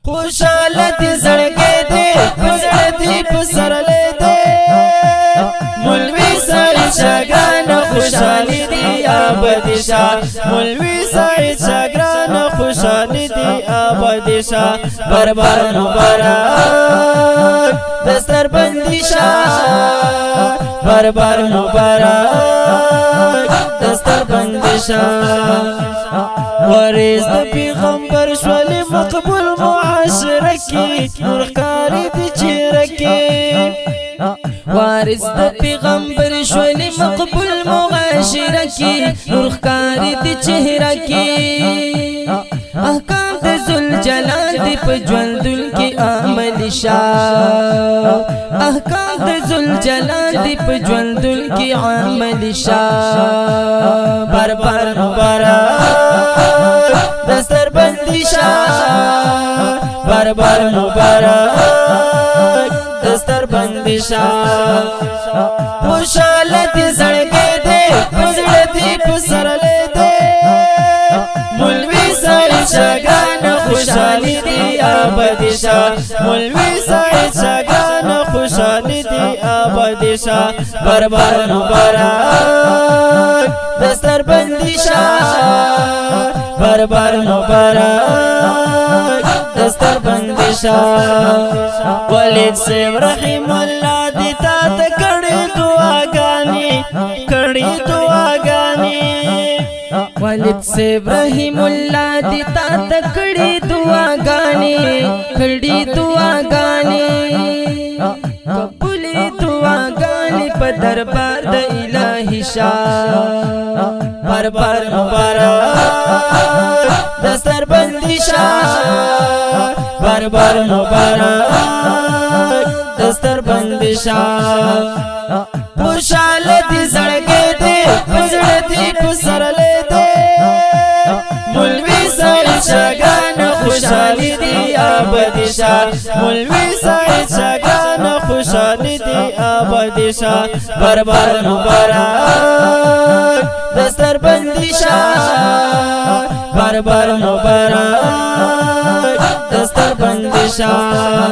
خوشالت زړګې دې پزړه دې پسرلې دې مولوی سعید شاګران خوشالي دي آباد شاه مولوی سعید شاګران خوشالي دي آباد شاه بربر مبارک دستر بندي شاه بربر مبارک دستر بندي شاه وارث د پیغمبر شول مقبول معاشره کی نور ښکاري د چهره کی وارث د پیغمبر شول مقبول معاشره کی نور ښکاري د چهره کی احکام د ذوالجلال دی په ژوندون کې عمل شاه احکام د ذوالجلال دی په ژوندون کې عمل شاه بربر مبارک دستر بندي شاه بربر مبارک دستر بندي شاه خوشالت زړګې دې پزړه دې پسرلې دې مولوی سعید شاګران خوشالي دي آباد شاه مولوی سعید شاګران خوشالي دي آباد شاه بربر مبارک دستر بندي شاه بربر مبارک دستر بندي شاه ولید سیب رحم الله دی تا ته کړي دعاګانې ولید سیب رحم الله دی تا ته کړي دعاګانې قبولې دعاګانې په دربار د الهي شاه بربر مبارک دستر بندي شاه بربر مبارک دستر بندي شاه خوشالت زړګې دې پزړه دې پسرلې دې مولوی سعید شاګران خوشالي دي آباد شاه مولوی سعید شاګران خوشالي دي آباد شاه بربر مبارک دستر بندي شاه بربر مبارک دستر بندي شاه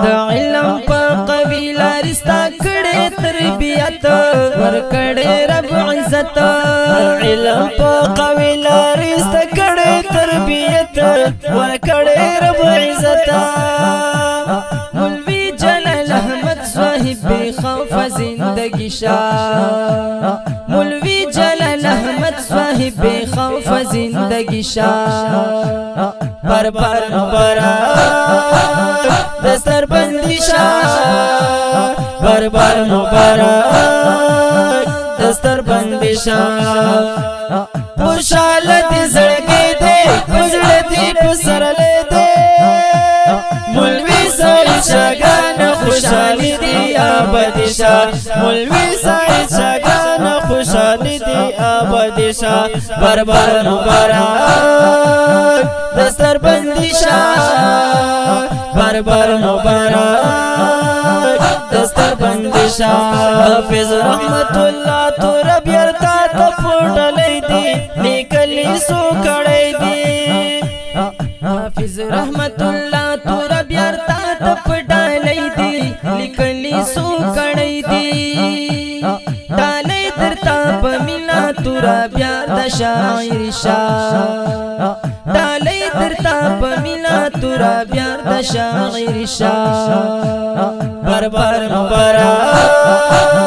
د علم په قبیله رستا کړي تربیت ور کړي رب عزت علم په قبیله رستا کړي تربیت ور کړي رب عزت مولوی جلال احمد صاحب خوف زندگی شاه مولوی جلال احمد صاحب خوف زندگی شاه بربر مبارک دستر بندي شاه بربر مبارک دستر بندي شاه خوشالت زړګې دې پزړه دې پسرلې دې مولوی سعید شاګران خوشالي دي آباد شاه مولوی سعید شاګران خوشالي دي آباد شاه بربر مبارک دستر بندي شاه بربر مبارک دستر بندي شاه حافظ رحمت الله تور بیرتا ته پټلې دي لیکلي سو کړې دي حافظ رحمت الله تور بیرتا ته پټلې دي لیکلي سو کړې دي ډالې درتا په مینا تور بیا د شاعر شاه ډالې درتا په مینا تور بیا د شاعر شاه بربر مبارک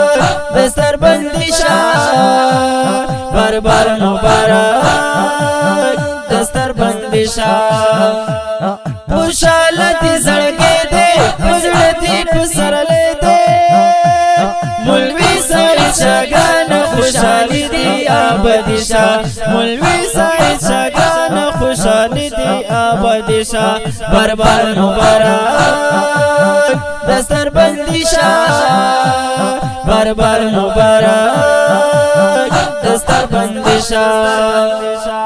دستر بندي شاه بربر مبارک دستر بندي شاه خوشالت زړګې دې پزړه دې پسرلې دې مولوی سعید شاګران خوشالي دي آباد شاه مولوی سعید شاګران خوشالي دي آباد شاه بربر مبارک دستر بندي شاه بربر مبارک دستر بندي شاه